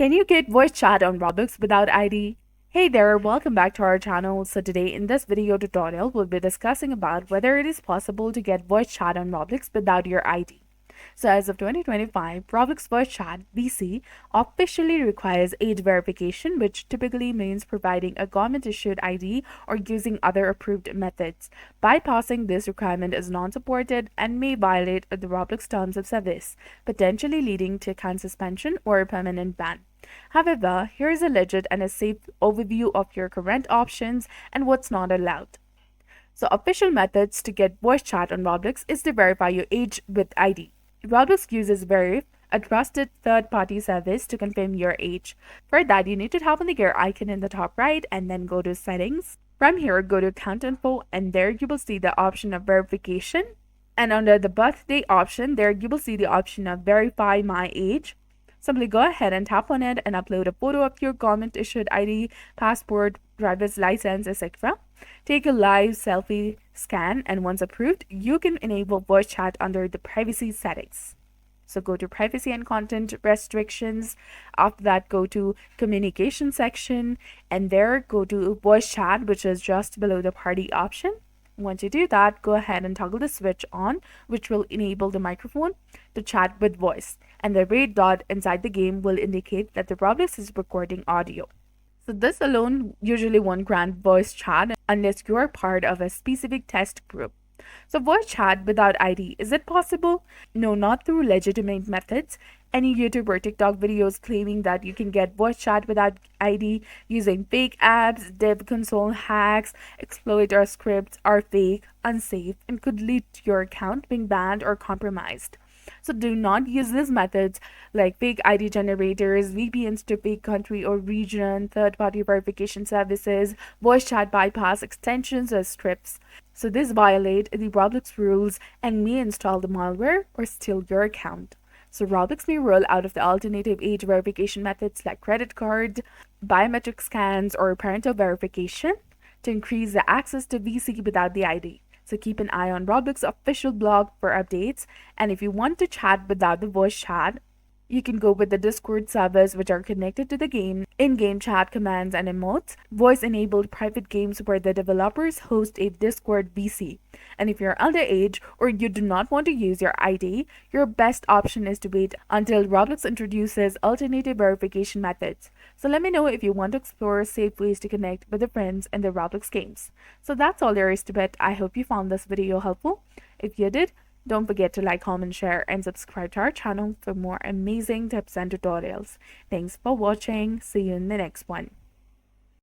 Can you get voice chat on Roblox without ID? Hey there, welcome back to our channel. So today in this video tutorial, we'll be discussing about whether it is possible to get voice chat on Roblox without your ID. So as of 2025, Roblox Voice Chat (VC) officially requires age verification, which typically means providing a government-issued ID or using other approved methods. Bypassing this requirement is non-supported and may violate the Roblox terms of service, potentially leading to account suspension or a permanent ban. However, here is a legit and a safe overview of your current options and what's not allowed. So official methods to get voice chat on Roblox is to verify your age with ID. Roblox uses Verif, a trusted third-party service to confirm your age. For that, you need to tap on the gear icon in the top right and then go to Settings. From here, go to Account Info, and there you will see the option of verification. And under the birthday option, there you will see the option of Verify My Age. Simply go ahead and tap on it and upload a photo of your government-issued ID, passport, driver's license, etc. Take a live selfie scan, and once approved, you can enable voice chat under the privacy settings. So go to privacy and content restrictions. After that, go to communication section, and there go to voice chat, which is just below the party option. Once you do that, go ahead and toggle the switch on, which will enable the microphone to chat with voice, and the red dot inside the game will indicate that the Roblox is recording audio. So this alone usually won't grant voice chat unless you are part of a specific test group. So voice chat without ID, is it possible? No, not through legitimate methods. Any YouTube or TikTok videos claiming that you can get voice chat without ID using fake apps, dev console hacks, exploiter scripts are fake, unsafe, and could lead to your account being banned or compromised. So do not use these methods like fake ID generators, VPNs to fake country or region, third-party verification services, voice chat bypass extensions or scripts. So this violate the Roblox rules and may install the malware or steal your account. So Roblox may roll out of the alternative age verification methods like credit card, biometric scans, or parental verification to increase the access to VC without the ID. So keep an eye on Roblox official blog for updates. And if you want to chat without the voice chat, you can go with the Discord servers which are connected to the game, in-game chat commands and emotes, voice-enabled private games where the developers host a Discord VC. And if you're underage or you do not want to use your ID, your best option is to wait until Roblox introduces alternative verification methods. So let me know if you want to explore safe ways to connect with your friends in the Roblox games. So that's all there is to it. I hope you found this video helpful. If you did, don't forget to like, comment, share, and subscribe to our channel for more amazing tips and tutorials. Thanks for watching. See you in the next one.